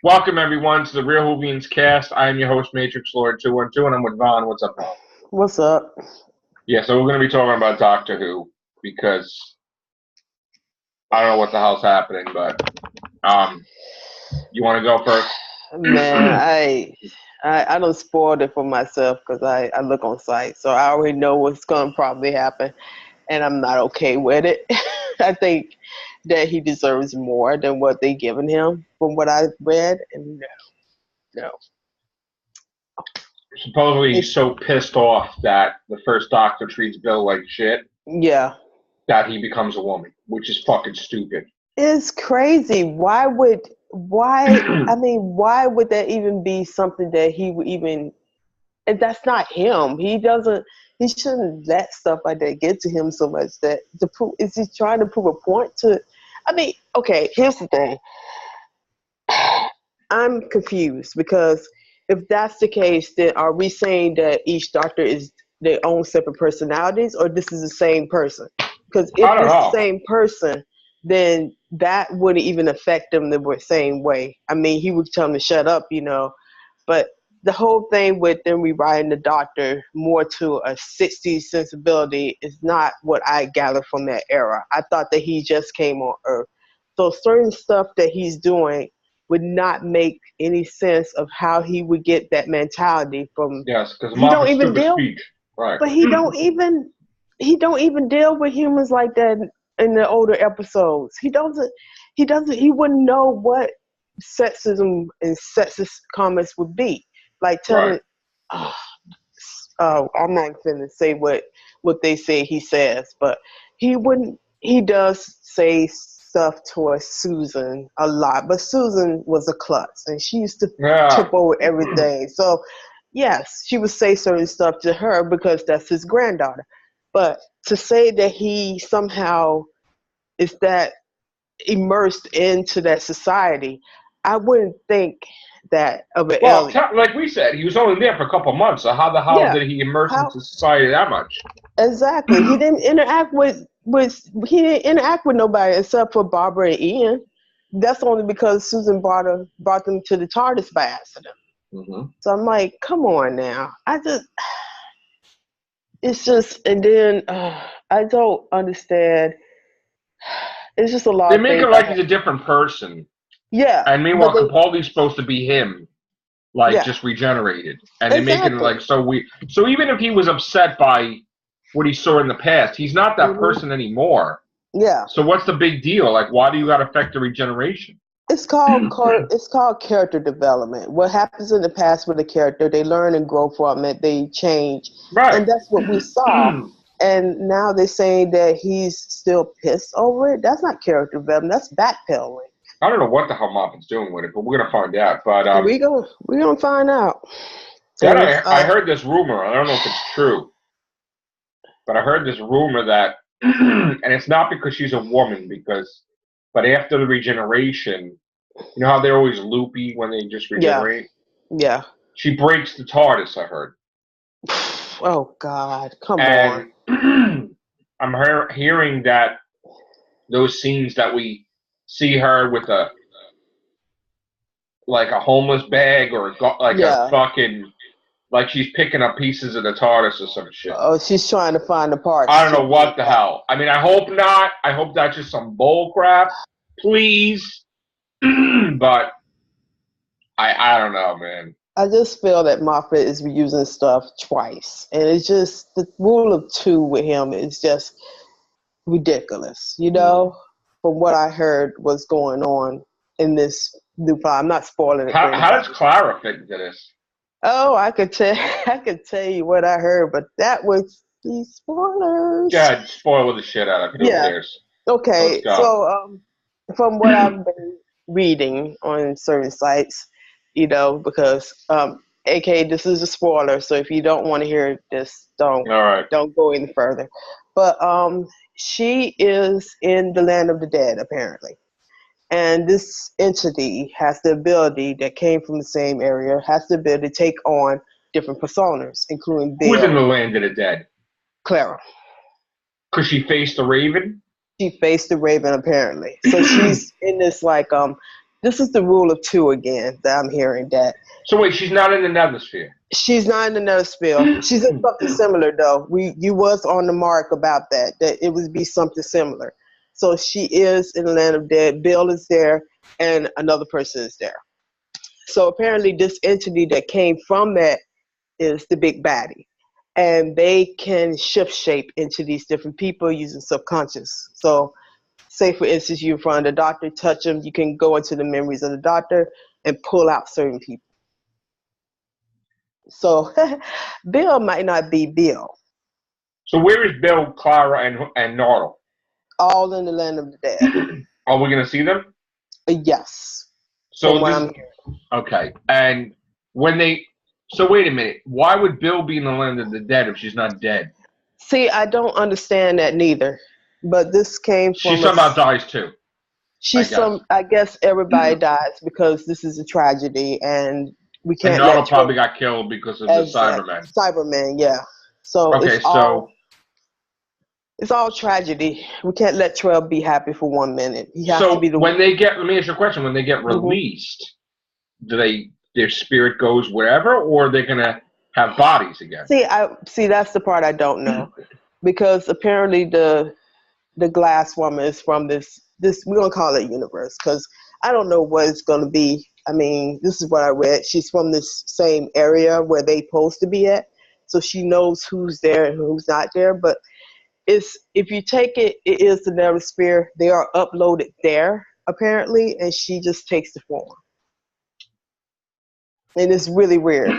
Welcome, everyone, to the Real Whovians cast. I am your host, Matrix Lord 212, and I'm with Vaughn. What's up, Vaughn? What's up? Yeah, so we're going to be talking about Doctor Who because I don't know what the hell's happening, but you want to go first? Man, I don't spoil it for myself because I look on site, so I already know what's going to probably happen, and I'm not okay with it. I think that he deserves more than what they given him from what I've read, and no. Supposedly he's so pissed off that the first Doctor treats Bill like shit Yeah. that he becomes a woman, which is fucking stupid. It's crazy. Why would that even be something that he would even, and that's not him. He shouldn't let stuff like that get to him so much that is he trying to prove a point to, okay, here's the thing. I'm confused because if that's the case, then are we saying that each doctor is their own separate personalities, or this is the same person? Because if it's the same person, then that wouldn't even affect them the same way. I mean, he would tell them to shut up, but the whole thing with them rewriting the doctor more to a 60s sensibility is not what I gathered from that era. I thought that he just came on Earth. So certain stuff that he's doing would not make any sense of how he would get that mentality from. Yes, because he don't even deal, speech. Right. But he don't even deal with humans like that in the older episodes. He wouldn't know what sexism and sexist comments would be. Like telling, right. I'm not going to say what they say he says, but he wouldn't. He does say stuff towards Susan a lot, but Susan was a klutz, and she used to trip over everything. So, yes, she would say certain stuff to her because that's his granddaughter. But to say that he somehow is that immersed into that society, I wouldn't think that of an alien. Like we said, he was only there for a couple months, so how the hell did he immerse into society that much? Exactly. He didn't interact with nobody except for Barbara and Ian. That's only because Susan brought them to the TARDIS by accident. Mm-hmm. So I'm like, come on now. It's just, and then I don't understand. It's just a lot. They make it like he's a different person. Yeah. And meanwhile, Capaldi's supposed to be him, just regenerated. And they make it like so weird. So even if he was upset by what he saw in the past, he's not that person anymore. Yeah. So what's the big deal? Like, why do you got to affect the regeneration? It's called character development. What happens in the past with a character, they learn and grow from it. They change, right? And that's what we saw. And now they're saying that he's still pissed over it. That's not character development. That's backpedaling. I don't know what the hell Moffat's doing with it, but we're gonna find out. But we're gonna find out. Then I heard this rumor. I don't know if it's true, but I heard this rumor that, and it's not because she's a woman, but after the regeneration, you know how they're always loopy when they just regenerate? Yeah. She breaks the TARDIS, I heard. Oh, God. Come on. I'm hearing that those scenes that we see her with a homeless bag or a fucking, like she's picking up pieces of the TARDIS or some shit. Oh, she's trying to find the parts. I don't know what the hell. I mean, I hope not. I hope that's just some bull crap. Please. But I don't know, man. I just feel that Moffat is reusing stuff twice. And it's just, the rule of two with him is just ridiculous. From what I heard was going on in this new file. I'm not spoiling it. How does Clara fit into this? Oh, I could tell you what I heard, but that was the spoilers. Yeah, spoil the shit out of it. Yeah. Okay, so from what I've been reading on certain sites, because AK, this is a spoiler, so if you don't want to hear this, don't go any further. But she is in the land of the dead, apparently. And this entity has the ability that came from the same area, has the ability to take on different personas, including Bill. Who's in the land of the dead? Clara. Because she faced the Raven? She faced the Raven, apparently. So she's in this, This is the rule of two again that I'm hearing. That So wait, she's not in the Nethersphere. she's not in the Nethersphere. She's in something similar though. You was on the mark about that it would be something similar. So she is in the land of dead. Bill is there, and another person is there. So apparently, this entity that came from that is the big baddie, and they can shift shape into these different people using subconscious. So, say for instance, you're in front of the doctor, touch them, you can go into the memories of the doctor and pull out certain people. So, Bill might not be Bill. So where is Bill, Clara, and Nardal? All in the land of the dead. Are we going to see them? Yes. So from what I'm hearing. Okay, and when they, so wait a minute, why would Bill be in the land of the dead if she's not dead? See, I don't understand that neither. But this came from. She somehow dies too. I guess everybody dies because this is a tragedy, and we can't. And Nardal probably got killed because of the Cybermen. Cybermen, yeah. So okay, it's all tragedy. We can't let Trell be happy for 1 minute. He has to be the when they get. Let me ask you a question. When they get released, their spirit goes wherever, or they're gonna have bodies again? See, that's the part I don't know, because apparently the glass woman is from this we're gonna call it universe, because I don't know what it's gonna be. I mean, this is what I read. She's from this same area where they supposed to be at, so she knows who's there and who's not there. But if you take it is the Nethersphere. They are uploaded there apparently, and she just takes the form. And it's really weird.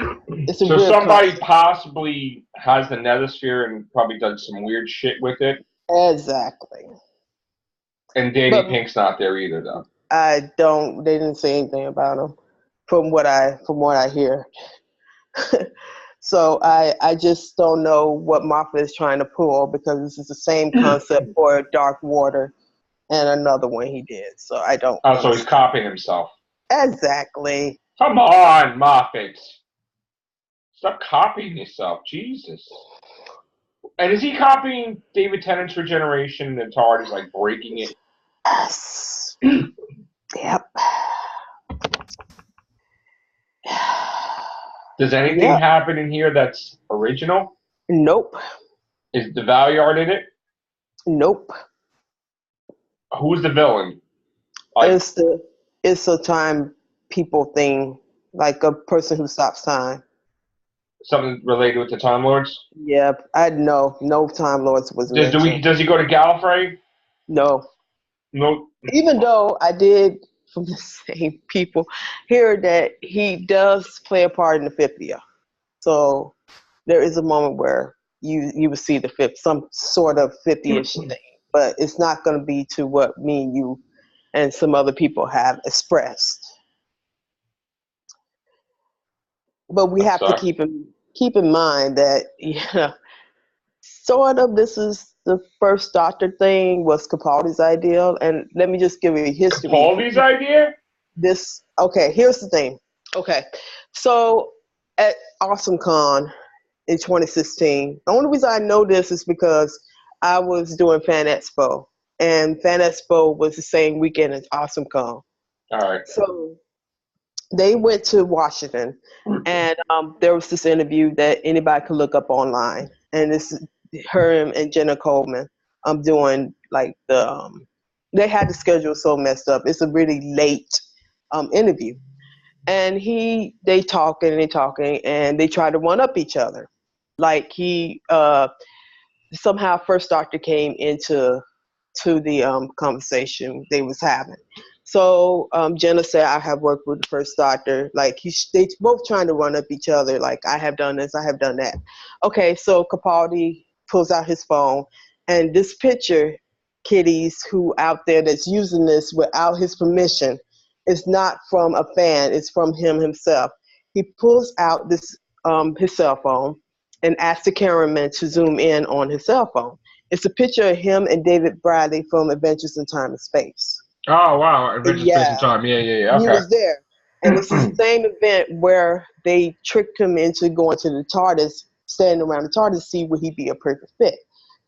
So somebody possibly has the Nethersphere and probably done some weird shit with it. Exactly. And Danny Pink's not there either, though. They didn't say anything about him from what I hear. So I just don't know what Moffat is trying to pull, because this is the same concept for Dark Water and another one he did. So I don't. Oh, so he's copying himself. Exactly. Come on, Moffat. Stop copying yourself. Jesus. And is he copying David Tennant's Regeneration and Tardy's like breaking it? Yes. Yep. Does anything happen in here that's original? Nope. Is the Valyard in it? Nope. Who's the villain? It's a time people thing, like a person who stops time. Something related with the Time Lords? Yep. No Time Lords was mentioned. Does he go to Gallifrey? No. No. Even though I did, from the same people, hear that he does play a part in the 50th. So there is a moment where you will see the fifth, some sort of 50-ish thing, but it's not going to be to what me and you and some other people have expressed. But we have to keep in mind that sort of this is the first Doctor thing was Capaldi's idea, and let me just give you a history. Capaldi's idea? Here's the thing. Okay, so at AwesomeCon in 2016, the only reason I know this is because I was doing Fan Expo, and Fan Expo was the same weekend as AwesomeCon. All right. So they went to Washington, and there was this interview that anybody could look up online, and it's her and Jenna Coleman. I'm doing like they had the schedule so messed up. It's a really late interview, and they talking, and they try to one up each other. Like he somehow First Doctor came into the conversation they was having. So Jenna said, I have worked with the First Doctor. Like they both trying to run up each other. Like, I have done this, I have done that. Okay, so Capaldi pulls out his phone, and this picture, kiddies who out there that's using this without his permission, is not from a fan. It's from him himself. He pulls out this his cell phone and asks the cameraman to zoom in on his cell phone. It's a picture of him and David Bradley from Adventures in Time and Space. Oh, wow. Adventures in Space and Time. Yeah. Okay. He was there. And it's the same event where they tricked him into going to the TARDIS, standing around the TARDIS to see would he be a perfect fit.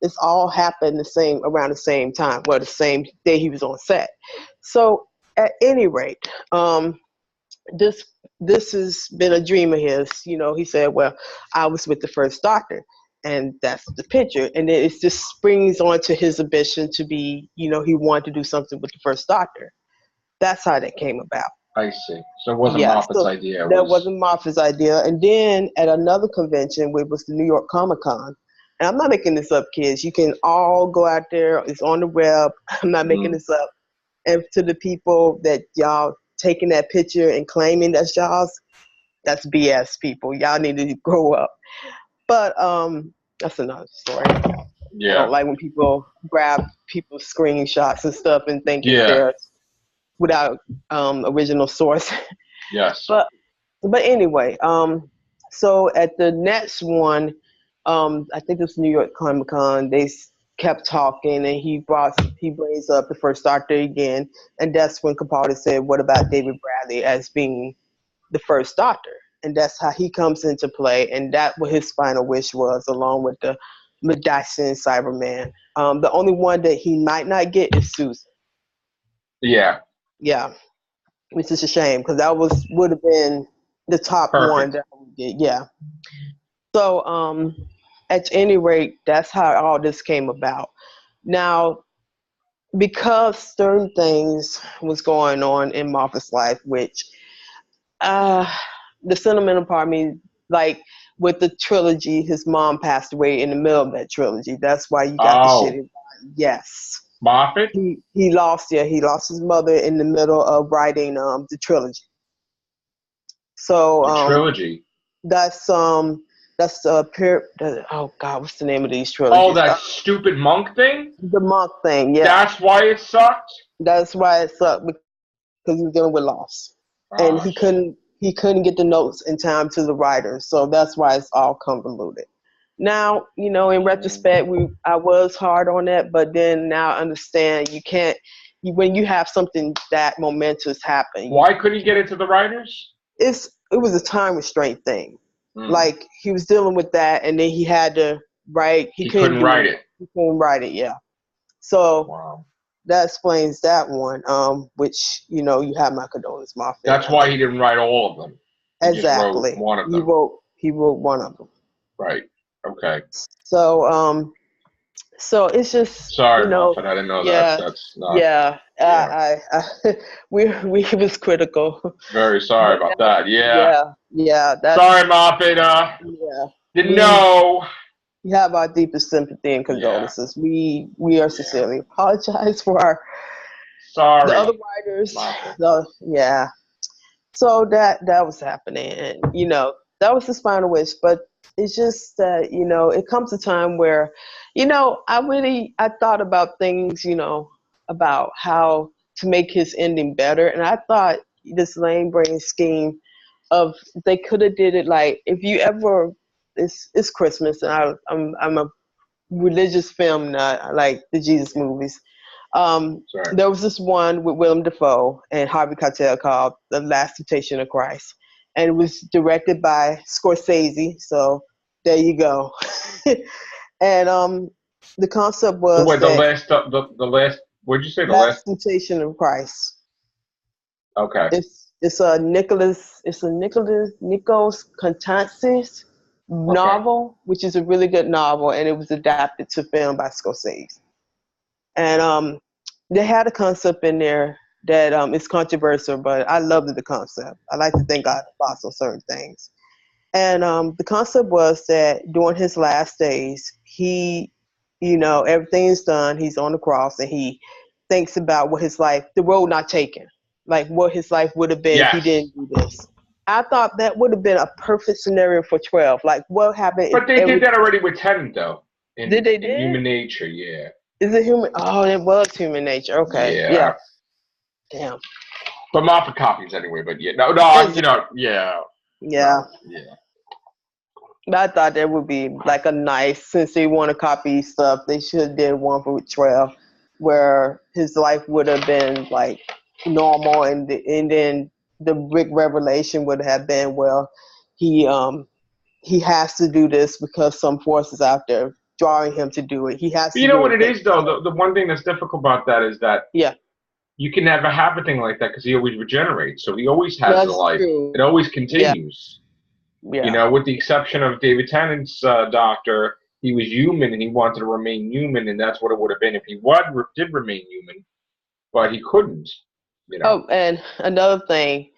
This all happened around the same time, the same day he was on set. So at any rate, this has been a dream of his. You know, he said, well, I was with the first doctor, and that's the picture. And then it just springs onto his ambition to be, you know, he wanted to do something with the first doctor. That's how that came about. I see. So it wasn't Yeah, Moffat's so idea. that wasn't Moffat's idea. And then at another convention, which was the New York Comic Con, and I'm not making this up, kids. You can all go out there. It's on the web. I'm not making this up. And to the people that y'all taking that picture and claiming that's y'all's, that's BS, people. Y'all need to grow up. But that's another story. Yeah. I don't like when people grab people's screenshots and stuff and think it's theirs without original source. Yes. But anyway, so at the next one, I think it was New York Comic Con, they kept talking, and he brings up the first doctor again, and that's when Capaldi said, what about David Bradley as being the first doctor? And that's how he comes into play, and that what his final wish was, along with the Dyson Cyberman. The only one that he might not get is Susan. Yeah. Yeah, which is a shame, because that would have been the top one that we did. Yeah. So at any rate, that's how all this came about. Now, because certain things was going on in Moffat's life, which the sentimental part of me, like with the trilogy, his mom passed away in the middle of that trilogy. That's why you got the shitty. Yes. Moffat? He lost his mother in the middle of writing the trilogy. So the trilogy. That's oh God, what's the name of these trilogies? Oh, that stupid monk thing? The monk thing, yeah. That's why it sucked? That's why it sucked, because he was dealing with loss. And he couldn't get the notes in time to the writers. So that's why it's all convoluted. Now, you know, in retrospect, I was hard on that, but then now I understand when you have something that momentous happen. Why couldn't he get it to the writers? It was a time restraint thing. Like, he was dealing with that, and then he had to write. He couldn't write it. He couldn't write it, yeah. So that explains that one, which, you know, you have my condolences, Moffitt. That's why he didn't write all of them. Exactly. Just wrote one of them. He wrote one of them. Right. Okay. So it's just, sorry, you know, Moffitt, I didn't know that. That's not. Yeah. We was critical. Very sorry about that. Yeah. Yeah. Sorry, Moffitt. Didn't know. We have our deepest sympathy and condolences. We are sincerely apologize for the other writers. So that was happening, and you know, that was his final wish. But it's just that, you know, it comes a time where, you know, I thought about things, you know, about how to make his ending better, and I thought this lame brain scheme of they could have did it like, if you ever, it's Christmas, and I'm a religious film nut. I like the Jesus movies. There was this one with Willem Dafoe and Harvey Keitel called The Last Temptation of Christ, and it was directed by Scorsese. So there you go. And the concept was the last. What did you say? The Last Temptation of Christ. Okay. It's a Nikos Konstantzis novel, which is a really good novel, and it was adapted to film by Scorsese. And they had a concept in there that is controversial, but I loved the concept. I like to thank God for on certain things. And the concept was that during his last days, he, you know, everything is done. He's on the cross, and he thinks about what his life, the road not taken, like what his life would have been if he didn't do this. I thought that would have been a perfect scenario for 12. Like, what happened? But they did that already with Tenet, though. Did they? In Human Nature, yeah. Is it human? Oh, it was Human Nature. Okay. Yeah. Damn. But Moffat copies anyway. But you know, Yeah. But I thought that would be like a nice, since they want to copy stuff, they should have did one for 12, where his life would have been like normal, and then the big revelation would have been, well, he has to do this because some forces out there drawing him to do it. He has to. You know what it is, though? The one thing that's difficult about that is that you can never have a thing like that because he always regenerates. So he always has the That's life. true. It always continues. Yeah. You know, with the exception of David Tennant's doctor, he was human and he wanted to remain human, and that's what it would have been if he did remain human, but he couldn't. You know. Oh, and another thing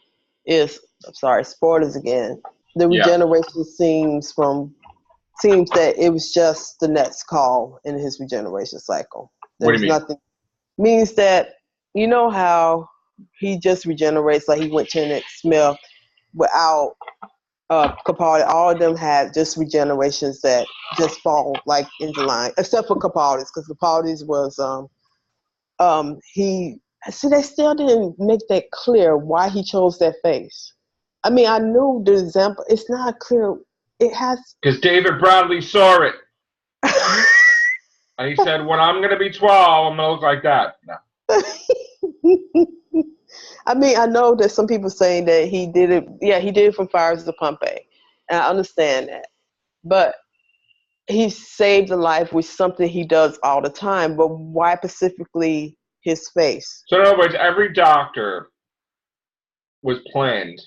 is, I'm sorry, spoilers again. The regeneration seems that it was just the next call in his regeneration cycle. What do you mean? Nothing. Means that, you know how he just regenerates, like he went to Nick Smith without Capaldi. All of them had just regenerations that just fall like into line, except for Capaldi's, because Capaldi's was they still didn't make that clear why he chose that face. I mean, I knew the example. It's not clear. It has because David Bradley saw it, and he said, "When I'm going to be 12, I'm going to look like that." No. I mean, I know that some people saying that he did it. Yeah, he did it from Fires to Pompeii, and I understand that. But he saved a life with something he does all the time. But why specifically his face? So in other words, every doctor was planned,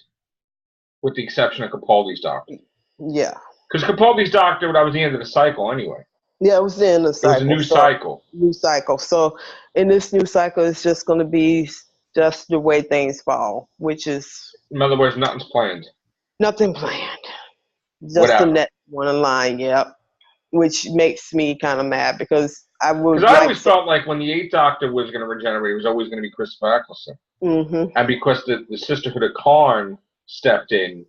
with the exception of Capaldi's doctor. Yeah. Because Capaldi's doctor, that was the end of the cycle anyway. Yeah, it was the end of the cycle. It was a new cycle. New cycle. So in this new cycle, it's just going to be just the way things fall, which is... In other words, nothing's planned. Nothing planned. Just the next one in line, yep. Which makes me kind of mad because I would... Because I always felt like when the 8th Doctor was going to regenerate, it was always going to be Christopher Eccleston. Mm-hmm. And because the Sisterhood of Karn stepped in,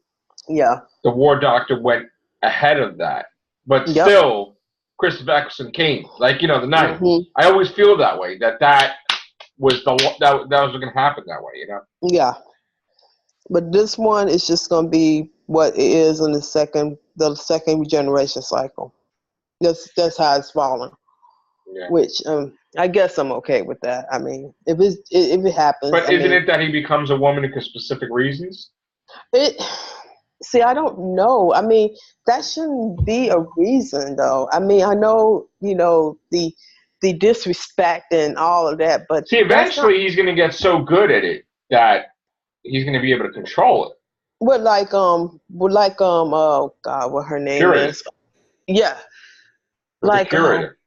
the War Doctor went ahead of that. But still, Christopher Eccleston came. Like, you know, the 9th. Mm-hmm. I always feel that way, that was that was going to happen that way, you know? Yeah. But this one is just going to be what it is in the second regeneration cycle. That's how it's falling. Yeah. Which I guess I'm okay with that. I mean, if it happens. But isn't it that he becomes a woman for specific reasons? See, I don't know. I mean, that shouldn't be a reason, though. I mean, I know, you know, the disrespect and all of that, but see, eventually he's going to get so good at it that he's going to be able to control it. Oh God, what her name Curator. is? Yeah, like the curator.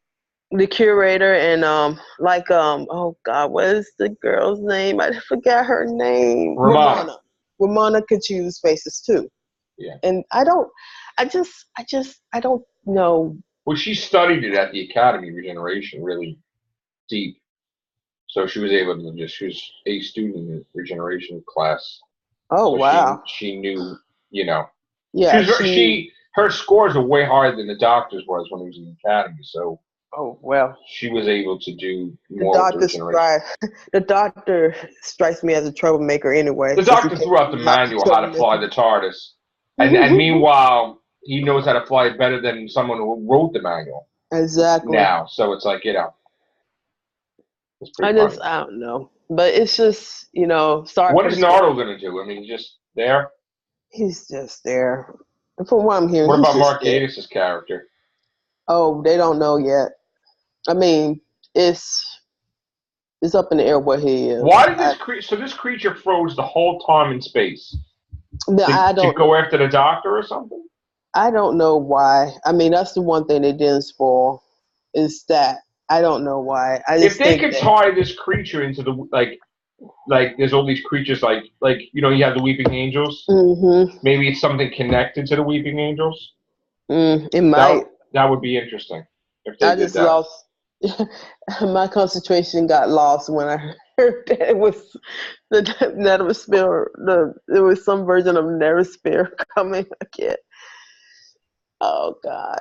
The curator and oh God, what is the girl's name? I forgot her name. Ramona could choose faces too. Yeah. And I don't know. Well, she studied it at the Academy of Regeneration really deep. So she was able to she was a student in the regeneration class. Oh, so wow. She knew, you know. Yeah. Her scores are way higher than the doctor's was when he was in the Academy. So. Oh, well. She was able to do more the doctor strikes me as a troublemaker anyway. The doctor threw out the manual how to fly the TARDIS. And meanwhile, he knows how to fly it better than someone who wrote the manual. Exactly. Now, so it's like, you know. I don't know. But it's just, you know, sorry. What is Nardo going to do? I mean, he's just there? He's just there. And from what I'm hearing, what about Mark Gatiss' character? Oh, they don't know yet. I mean, it's up in the air what he is. Why did this creature froze the whole time in space? To go after the doctor or something? I don't know why. I mean, that's the one thing they didn't spoil is that I don't know why. If they could tie this creature into the like there's all these creatures like you know you have the Weeping Angels. Mm-hmm. Maybe it's something connected to the Weeping Angels. It might. That would be interesting. If they did that. Lost. My concentration got lost when I heard that it was the Netosphere. There was some version of Netosphere coming again. Oh God,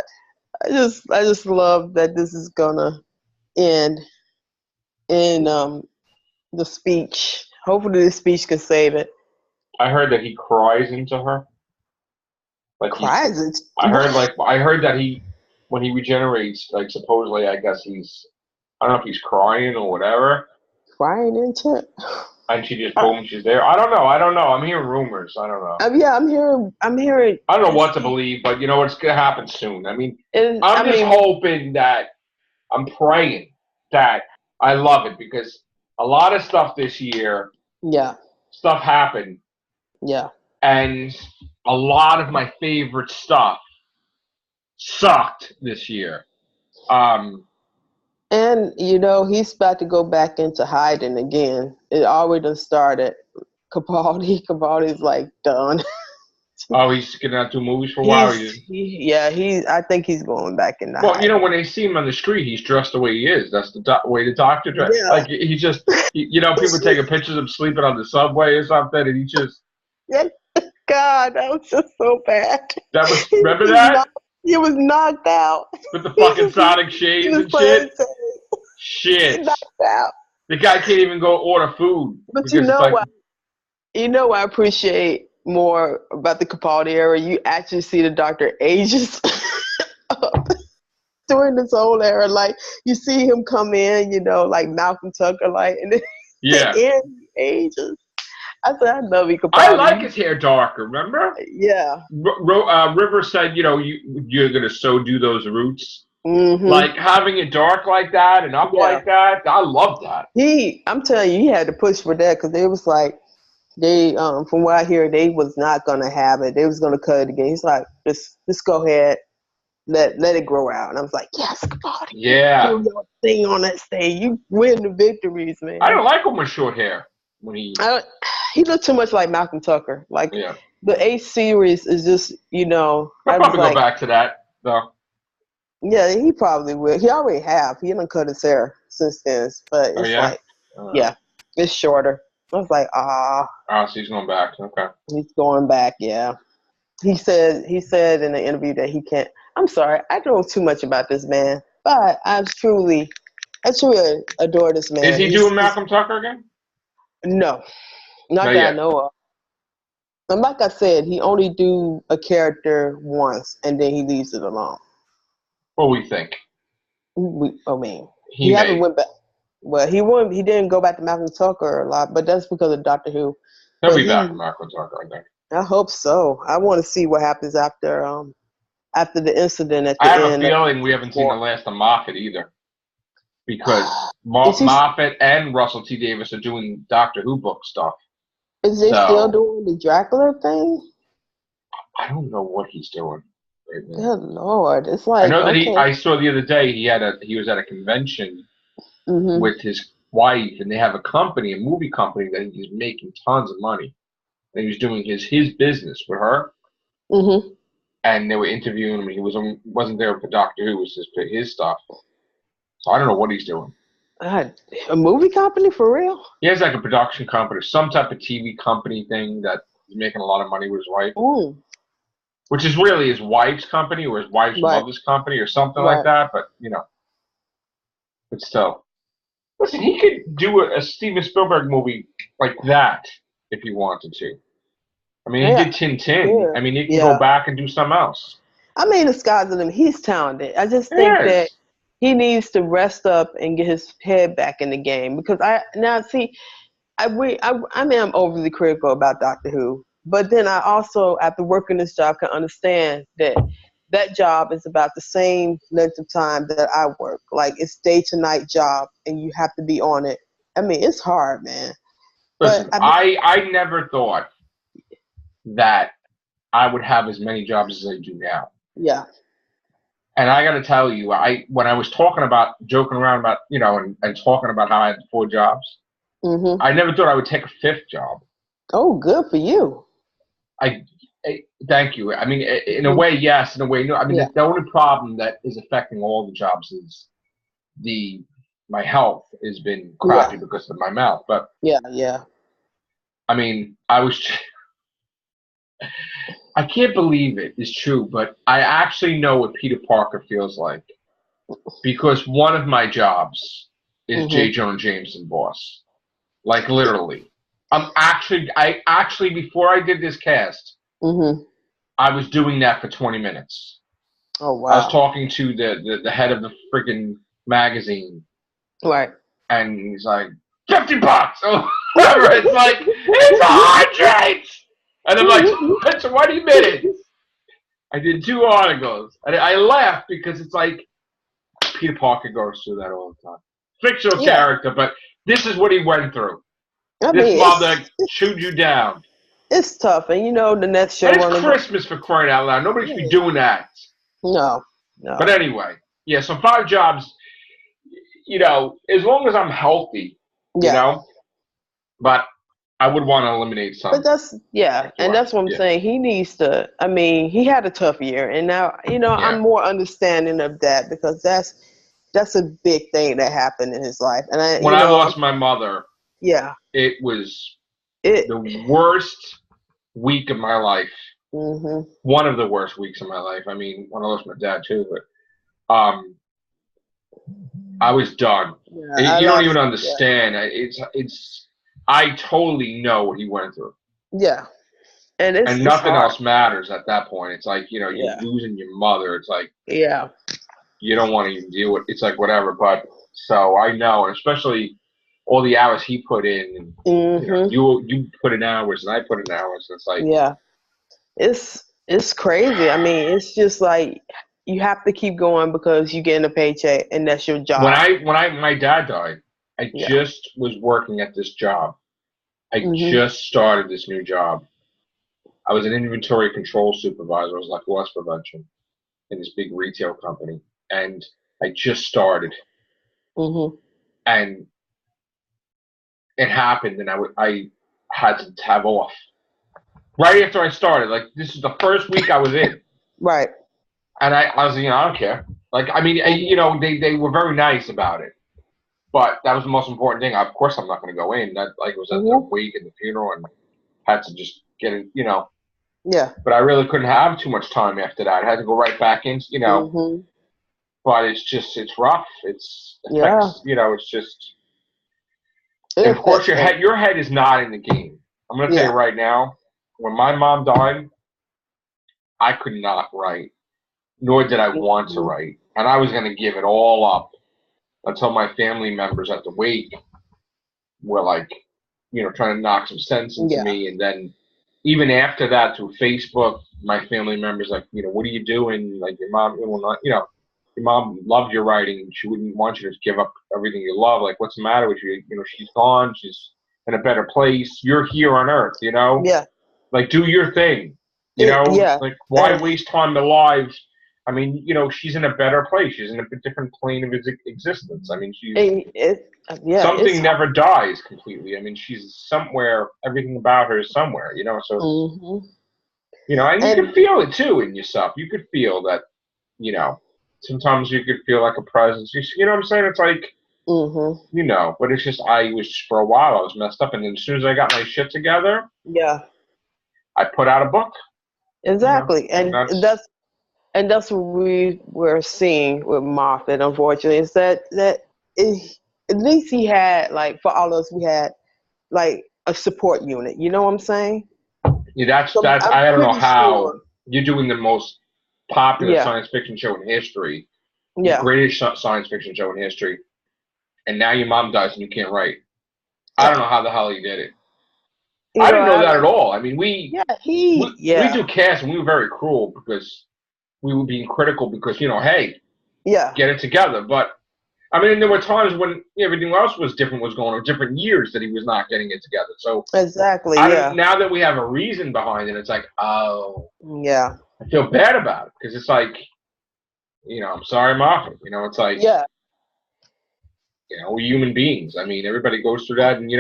I just love that this is gonna end in the speech. Hopefully, the speech can save it. I heard that he cries into her. Cries into. I heard that he. When he regenerates, like supposedly, I guess I don't know if he's crying or whatever. Crying into it. And she just boom, she's there. I don't know. I'm hearing rumors. I don't know. Yeah, I'm hearing. I don't know what to believe, but you know it's gonna happen soon. I mean, I'm just hoping that I'm praying that I love it because a lot of stuff this year. Yeah. Stuff happened. Yeah. And a lot of my favorite stuff sucked this year. And, he's about to go back into hiding again. It already started. Capaldi's like done. Oh, he's going to do movies for a while? I think he's going back into hiding. Well, when they see him on the street, he's dressed the way he is. That's the way the doctor dressed. Yeah. Like, he's just, people taking pictures of him sleeping on the subway or something, and he just... God, that was just so bad. Remember that? He was knocked out. With the fucking sonic shades and shit? Shit. Knocked out. The guy can't even go order food. But what? I appreciate more about the Capaldi era. You actually see the doctor ages up during this whole era. Like, you see him come in, like Malcolm Tucker, like, and then he ages. I said, I love you, Capaldi. I like his hair darker, remember? Yeah. River said, you're going to do those roots. Mm-hmm. Like, having it dark like that and up like that, I love that. I'm telling you, he had to push for that because it was like, from what I hear, they was not going to have it. They was going to cut it again. He's like, just go ahead, let it grow out. And I was like, yes, Capaldi. Yeah. Do your thing on that stage. You win the victories, man. I don't like him with short hair. He looked too much like Malcolm Tucker. Like, the Ace series is just, I'll probably go back to that, though. Yeah, he probably will. He already have. He done cut his hair since then. But it's it's shorter. I was like, Oh, so he's going back. Okay. He's going back, yeah. He said in the interview that he can't. I'm sorry, I don't know too much about this man, but I truly adore this man. Is he doing Malcolm Tucker again? No. Not that I know of. And like I said, he only do a character once, and then he leaves it alone. What we think? He haven't went back. Well, he didn't go back to Malcolm Tucker a lot, but that's because of Doctor Who. He'll be back to Malcolm Tucker, I think. I hope so. I want to see what happens after the incident at the end. I have a feeling we haven't seen the last of Moffat either. Because Moffat and Russell T. Davies are doing Doctor Who book stuff. Is he still doing the Dracula thing? I don't know what he's doing right now. Good Lord. It's like, I know that I saw the other day he was at a convention with his wife, and they have a movie company that he's making tons of money. And he was doing his business with her. Mm-hmm. And they were interviewing him. He wasn't there for Doctor Who. It was just his stuff. So I don't know what he's doing. A movie company for real? He has like a production company, some type of TV company thing that he's making a lot of money with his wife. Ooh. Which is really his wife's company or his wife's mother's company or something like that. But, but still. Listen, he could do a Steven Spielberg movie like that if he wanted to. I mean, he did Tintin. Yeah. I mean, he can go back and do something else. I mean, the sky's the limit. He's talented. I just think that he needs to rest up and get his head back in the game. Because I'm overly critical about Doctor Who. But then I also, after working this job, can understand that job is about the same length of time that I work. Like, it's day to night job, and you have to be on it. I mean, it's hard, man. Listen, I never thought that I would have as many jobs as I do now. Yeah. And I got to tell you, when I was joking around about, and talking about how I had 4 jobs, I never thought I would take a 5th job. Oh, good for you. Thank you. I mean, in a way, yes. In a way, no. I mean, the only problem that is affecting all the jobs is my health has been crappy because of my mouth. But I mean, I can't believe it is true, but I actually know what Peter Parker feels like because one of my jobs is J. Jonah Jameson boss. Like, literally. I actually, before I did this cast, I was doing that for 20 minutes. Oh, wow. I was talking to the head of the freaking magazine. Right. And he's like, $50! Oh, whatever. It's like, it's 100! And I'm like, so 20 minutes. I did 2 articles. And I laughed because it's like, Peter Parker goes through that all the time. Fictional character, but This is what he went through. I This mean, mother chewed you down. it's tough, and the next And showrunner. it's Christmas, for crying out loud. Nobody should be doing that. No. But anyway, yeah. So 5 jobs. As long as I'm healthy, But I would want to eliminate some. But that's and that's what I'm saying. He needs to. I mean, he had a tough year, and now I'm more understanding of that because that's a big thing that happened in his life. And when I lost my mother, it was the worst week of my life. Mm-hmm. One of the worst weeks of my life. I mean, when I lost my dad too, but I was done. Yeah, you don't even understand. I totally know what he went through. Yeah. And nothing else matters at that point. It's like, you're losing your mother. It's like, you don't want to even deal with it. It's like, whatever. But so I know, and especially all the hours he put in, and you put in hours and I put in hours. And it's like, it's crazy. I mean, it's just like, you have to keep going because you're getting a paycheck and that's your job. When my dad died, I just was working at this job. I just started this new job. I was an inventory control supervisor. I was like loss prevention in this big retail company. And I just started. And it happened, and I had to have off. Right after I started. Like, this is the first week I was in. Right. And I was, I don't care. Like, I mean, they were very nice about it. But that was the most important thing. Of course, I'm not going to go in. That was at the wake and the funeral, and had to just get it, Yeah. But I really couldn't have too much time after that. I had to go right back in, But it's rough. It's just. And of course, your head is not in the game. I'm going to tell you right now. When my mom died, I could not write, nor did I want to write, and I was going to give it all up until my family members at the wake were like, trying to knock some sense into me. And then even after that, through Facebook, my family members like, what are you doing? Like, your mom, your mom loved your writing. She wouldn't want you to give up everything you love. Like, what's the matter with you? She's gone. She's in a better place. You're here on Earth, Yeah. Like, do your thing, Like, why waste time alive? I mean, she's in a better place. She's in a different plane of existence. I mean, something never dies completely. I mean, she's somewhere. Everything about her is somewhere, So, and you can feel it too in yourself. You could feel that, sometimes you could feel like a presence. You know what I'm saying? It's like, but it's just, for a while, I was messed up. And then as soon as I got my shit together, I put out a book. Exactly. And that's what we were seeing with Moffat, unfortunately, is that at least he had, like, for all of us, we had, like, a support unit. You know what I'm saying? Yeah, that's I don't know how you're doing the most popular science fiction show in history, the greatest science fiction show in history, and now your mom dies and you can't write. I don't know how the hell he did it. I didn't know that at all. I mean, we do cast, and we were very cruel because we were being critical because, hey, get it together. But, I mean, there were times when everything else was going on, different years that he was not getting it together. So exactly, now that we have a reason behind it, it's like, oh. Yeah. I feel bad about it because it's like, I'm sorry, Moffat. It's like, we're human beings. I mean, everybody goes through that, and,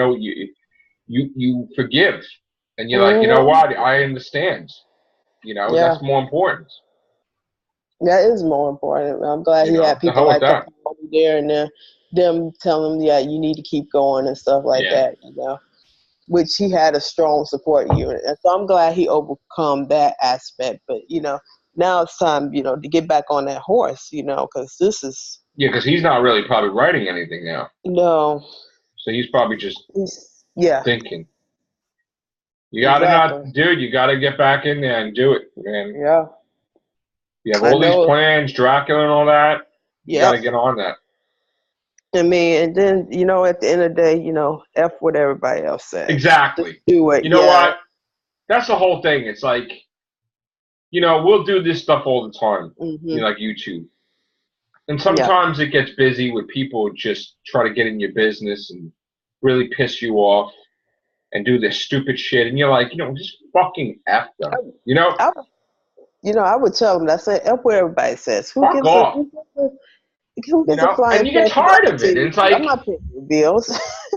you forgive. And you're like, you know what? I understand. That's more important. That is more important. I'm glad he had people like Capaldi there and them telling him, you need to keep going and stuff like that, which he had a strong support unit. And so I'm glad he overcome that aspect. But, now it's time, to get back on that horse, because this is... Yeah, because he's not really probably writing anything now. No. So he's probably just thinking. You gotta you gotta get back in there and do it, man. Yeah. You have all these plans, Dracula and all that. You gotta get on that. I mean, and then, at the end of the day, F what everybody else says. Exactly. Just do it. You know what? That's the whole thing. It's like, we'll do this stuff all the time, like YouTube. And sometimes it gets busy with people just try to get in your business and really piss you off and do this stupid shit, and you're like, just fucking F them, I would tell them that's F what everybody says. Who fuck gives off. who gives a flying And you get fuck about tired of it. TV? And it's like, I'm not paying your bills.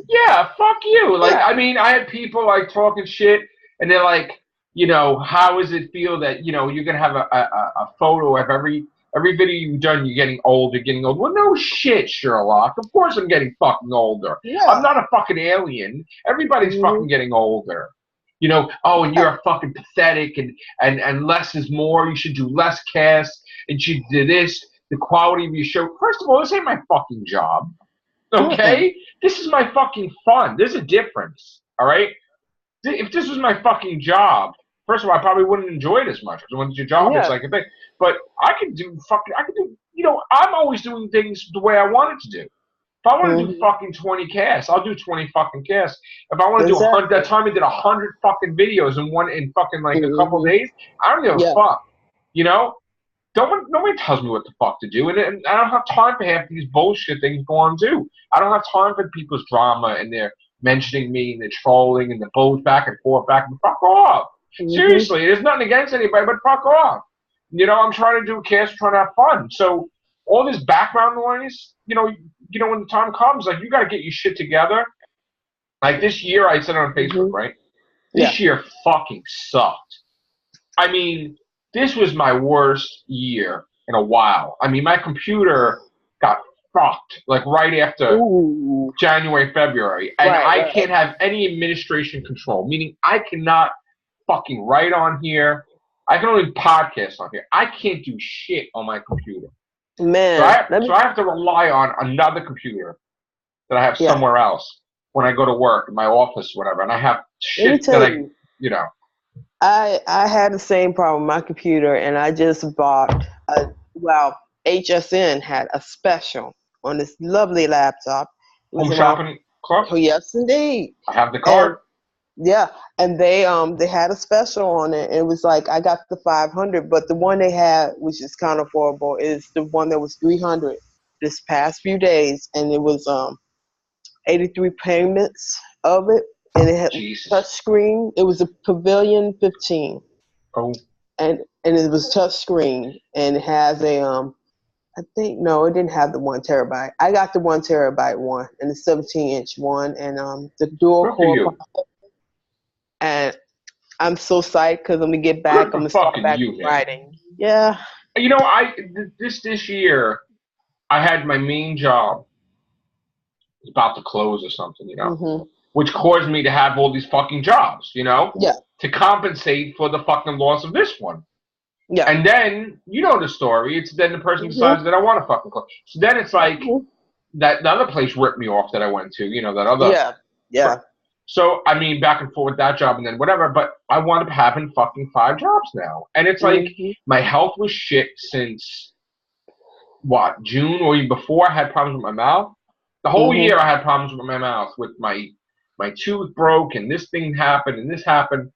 yeah, fuck you. Like, Yeah. I mean, I had people like talking shit, and they're like, how does it feel that you're gonna have a photo of every video you've done? You're getting old. Well, no shit, Sherlock. Of course, I'm getting fucking older. Yeah. I'm not a fucking alien. Everybody's fucking getting older. And you're fucking pathetic, and less is more. You should do less casts, and you should do this. The quality of your show. First of all, this ain't my fucking job. Okay? This is my fucking fun. There's a difference. All right? If this was my fucking job, first of all, I probably wouldn't enjoy it as much. Because when it's your job, it's like a thing. But I could do, I'm always doing things the way I wanted to do. If I want to do fucking 20 casts, I'll do 20 fucking casts. If I want to do 100, that time I did 100 fucking videos in fucking like a couple days, I don't give a fuck. Nobody tells me what the fuck to do, and I don't have time for half these bullshit things going on too. I don't have time for people's drama and they're mentioning me and they're trolling and the bulls back and forth, fuck off. Seriously, there's nothing against anybody, but fuck off. I'm trying to do a cast, trying to have fun. So all this background noise, when the time comes, like you got to get your shit together. Like this year, I said it on Facebook, right? This year fucking sucked. I mean, this was my worst year in a while. I mean, my computer got fucked, like right after January, February. And I can't have any administration control, meaning I cannot fucking write on here. I can only podcast on here. I can't do shit on my computer. Man. So I have to rely on another computer that I have somewhere else when I go to work, in my office, whatever. And I have shit that I had the same problem with my computer, and I just bought HSN had a special on this lovely laptop. Home shopping club? Oh, yes, indeed. I have the card. And they had a special on it. It was like I got the 500, but the one they had, which is kind of affordable, is the one that was 300 this past few days, and it was 83 payments of it. And it had touch screen. It was a Pavilion 15. Oh. And it was touch screen, and it has a I think no, it didn't have the 1 terabyte. I got the 1 terabyte one and the 17-inch one, and the dual core. And I'm so psyched because I'm gonna get back. I'm gonna start back writing. Yeah. This year, I had my main job was about to close or something, which caused me to have all these fucking jobs, to compensate for the fucking loss of this one. Yeah. And then, the story, it's then the person decides that I want to fucking close. So then it's like, that the other place ripped me off that I went to, that other. Yeah. So, I mean, back and forth with that job and then whatever, but I wound up having fucking 5 jobs now. And it's like, my health was shit since, June or even before. I had problems with my mouth. The whole year I had problems with my mouth, with my tooth broke and this thing happened and this happened.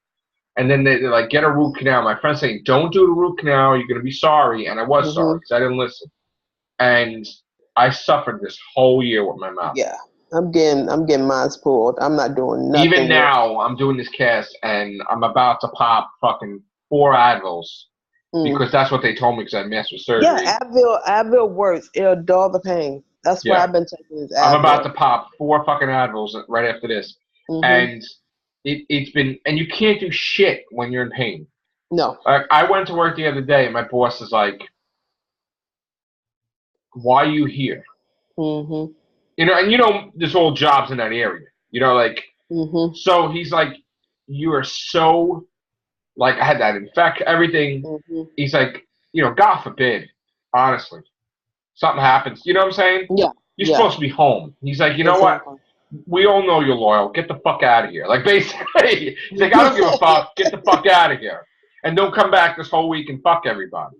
And then they're like, get a root canal. My friend's saying, don't do the root canal. You're going to be sorry. And I was sorry because I didn't listen. And I suffered this whole year with my mouth. Yeah. I'm getting mine pulled. I'm not doing nothing. Even now, I'm doing this cast, and I'm about to pop fucking 4 Advils because that's what they told me because I messed with surgery. Yeah, Advil works. It'll dull the pain. That's why I've been taking this Advil. I'm about to pop 4 fucking Advils right after this, and it's been, and you can't do shit when you're in pain. No. Like, I went to work the other day, and my boss is like, "Why are you here?" And there's all jobs in that area. So he's like, you are so, like, I had that infection, everything. He's like, God forbid, honestly, something happens. You know what I'm saying? Yeah. You're supposed to be home. He's like, you know what? We all know you're loyal. Get the fuck out of here. Like, basically, he's like, I don't give a fuck. Get the fuck out of here. And don't come back this whole week and fuck everybody.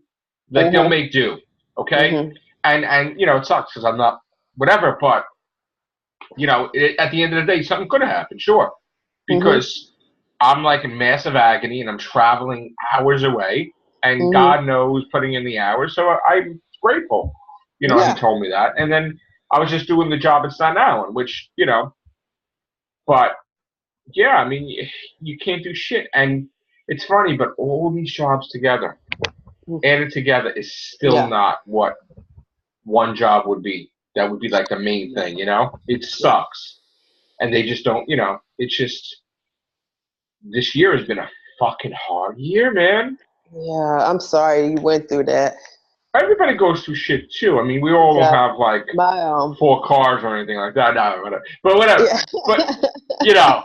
Like, they'll make do. Okay? And it sucks because I'm not, whatever, but, at the end of the day, something could have happened, sure. Because I'm like in massive agony and I'm traveling hours away and God knows putting in the hours. So I'm grateful, he told me that. And then I was just doing the job in Staten Island, which, But yeah, I mean, you can't do shit. And it's funny, but all these jobs together, added together, is still not what one job would be. That would be like the main thing, you know? It sucks. And they just don't, you know, it's just, this year has been a fucking hard year, man. Yeah, I'm sorry you went through that. Everybody goes through shit too. I mean, we all don't have like my 4 cars or anything like that. No, whatever. But whatever. Yeah. But you know,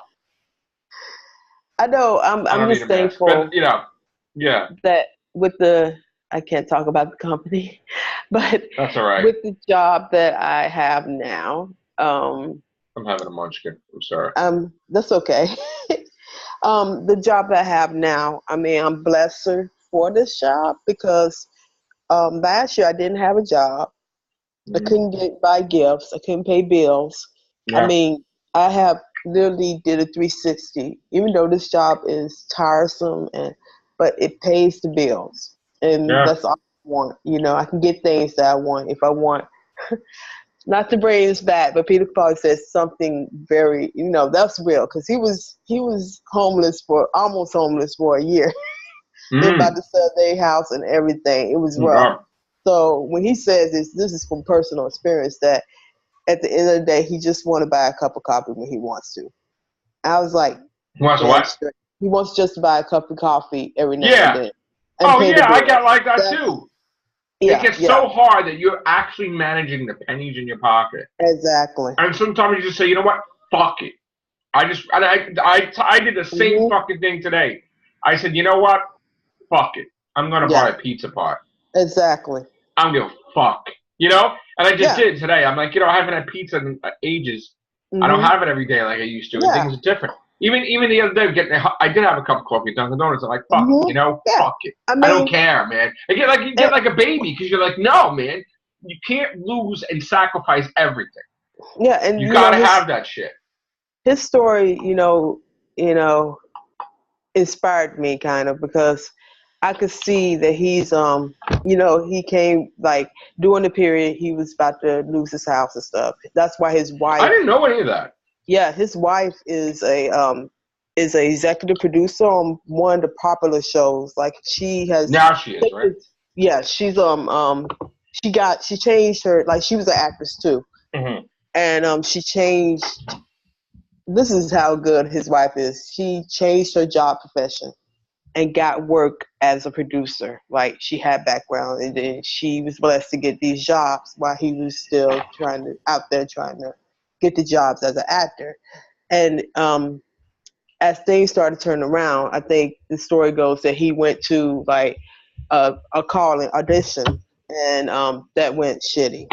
I know. I'm just thankful. But you know, yeah. That with I can't talk about the company, but that's all right. With the job that I have now, I'm having a munchkin. I'm sorry. That's okay. The job that I have now, I mean, I'm blessed for this job because last year I didn't have a buy I couldn't buy gifts. I couldn't pay bills. Yeah. I mean, I have literally did a 360, even though this job is tiresome, but it pays the bills. And that's all I want. You know, I can get things that I want if I want. Not to bring this back, but Peter Capaldi says something very, you know, that's real, because he was almost homeless for a year. They're about to sell their house and everything. It was rough. So when he says this is from personal experience, that at the end of the day, he just want to buy a cup of coffee when he wants to. I was like, he wants what? He wants just to buy a cup of coffee every now and then. I get like that too. It gets so hard that you're actually managing the pennies in your pocket. Exactly. And sometimes you just say, you know what? Fuck it. I did the same fucking thing today. I said, you know what? Fuck it. I'm going to buy a pizza pot. Exactly. I don't give a fuck. You know? And I just did today. I'm like, you know, I haven't had pizza in ages. I don't have it every day like I used to. And things are different. Even the other day, I did have a cup of coffee at Dunkin' Donuts. I'm like, fuck it, you know? Fuck it. I don't care, man. You get like a baby, because you're like, no, man. You can't lose and sacrifice everything. Yeah, and you gotta have that shit. His story, you know, inspired me kind of, because I could see that he's, you know, he came like during the period he was about to lose his house and stuff. That's why his wife. I didn't know any of that. Yeah, his wife is a executive producer on one of the popular shows. Like she has. Now she is, right? Yeah, she's she changed her, like she was an actress too, and she changed. This is how good his wife is. She changed her job profession and got work as a producer. Like she had background, and then she was blessed to get these jobs while he was still out there trying to get the jobs as an actor. And as things started turning around, I think the story goes that he went to like a calling audition, and that went shitty.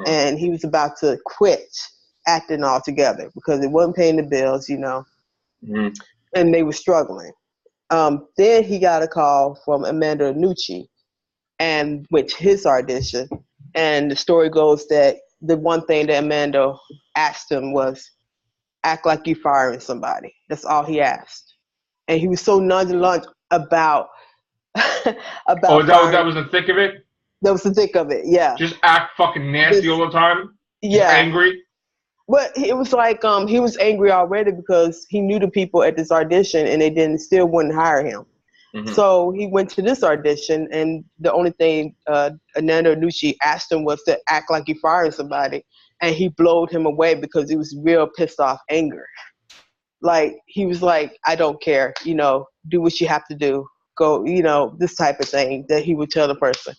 And he was about to quit acting altogether because it wasn't paying the bills, you know, and they were struggling. Then he got a call from Amanda Nucci and went to his audition. And the story goes that the one thing that Amanda asked him was, act like you're firing somebody. That's all he asked. And he was so nonchalant about that was the thick of it? That was the thick of it, yeah. Just act fucking nasty all the time? Yeah. Just angry? But it was like he was angry already because he knew the people at this audition and they still wouldn't hire him. So he went to this audition, and the only thing Ananda Nucci asked him was to act like he fired somebody, and he blowed him away because he was real pissed off anger. Like he was like, I don't care, you know, do what you have to do, go, you know, this type of thing that he would tell the person.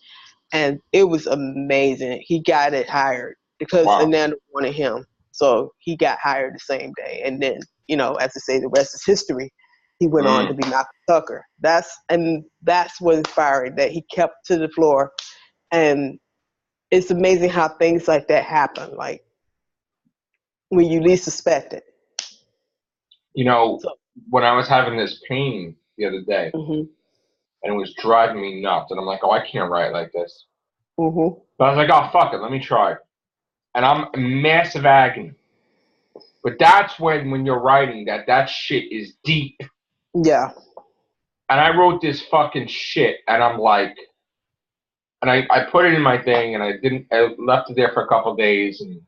And it was amazing. He got it hired because Ananda wanted him. So he got hired the same day. And then, you know, as I say, the rest is history. He went on to be Malcolm Tucker. That's what inspired, that he kept to the floor. And it's amazing how things like that happen, like when you least suspect it. You know, when I was having this pain the other day, and it was driving me nuts, and I'm like, oh, I can't write like this. But I was like, oh, fuck it, let me try. And I'm in massive agony. But that's when you're writing that shit is deep. Yeah. And I wrote this fucking shit, and I'm like, and I put it in my thing, and I left it there for a couple of days, and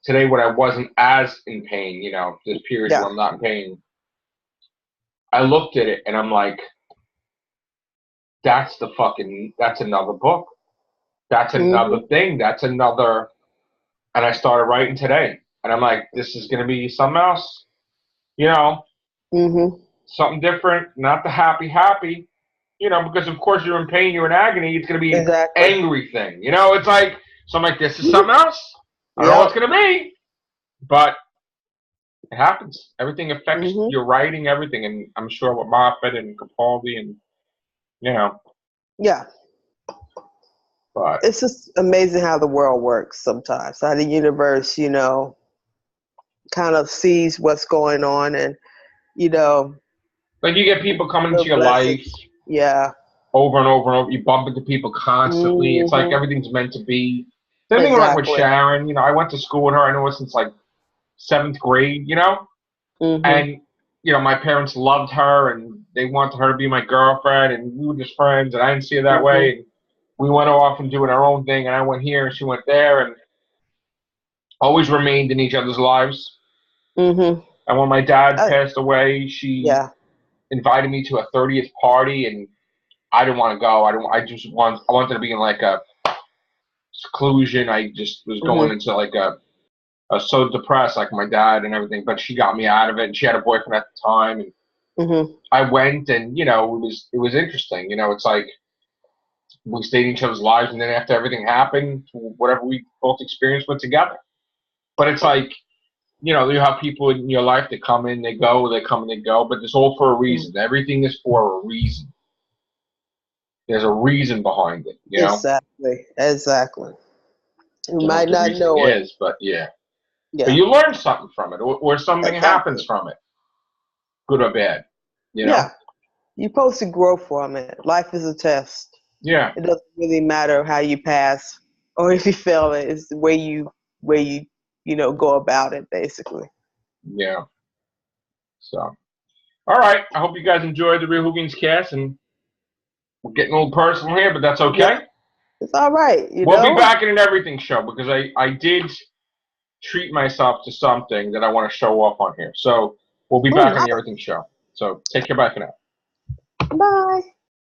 today when I wasn't as in pain, you know, there's periods Yeah. where I'm not in pain. I looked at it and I'm like, that's another book. That's another thing. That's another. And I started writing today. And I'm like, this is going to be something else, you know, something different, not the happy, you know, because of course you're in pain, you're in agony. It's going to be an angry thing, you know. It's like, so I'm like, this is something else. I don't know what it's going to be, but it happens. Everything affects your writing, everything. And I'm sure with Moffat and Capaldi and, you know. Yeah. But it's just amazing how the world works sometimes, how the universe, you know, kind of sees what's going on, and, you know. Like you get people coming into your life. Yeah. Over and over and over. You bump into people constantly. It's like everything's meant to be. Same thing like with Sharon. You know, I went to school with her. I know her since like 7th grade, you know? And, you know, my parents loved her and they wanted her to be my girlfriend and we were just friends and I didn't see her that way. And we went off and doing our own thing and I went here and she went there and always remained in each other's lives. And when my dad passed away, she invited me to a 30th party and I didn't want to go. I wanted to be in like a seclusion. I just was going into like I was so depressed, like my dad and everything, but she got me out of it and she had a boyfriend at the time and I went and, you know, it was interesting. You know, it's like we stayed in each other's lives and then after everything happened, whatever we both experienced went together. But it's like, you know, you have people in your life that come in, they go, they come and they go, but it's all for a reason. Everything is for a reason. There's a reason behind it, you know? Exactly. You might not know it. But yeah. But you learn something from it, or something happens from it, good or bad, you know? Yeah. You're supposed to grow from it. Life is a test. Yeah. It doesn't really matter how you pass or if you fail it. It's the way you go about it, basically. Yeah. So, all right. I hope you guys enjoyed the Real Whovians cast, and we're getting a little personal here, but that's okay. Yeah. It's all right. We'll be back in an everything show because I did treat myself to something that I want to show off on here. So we'll be back on the everything show. So take care. Bye for now. Bye.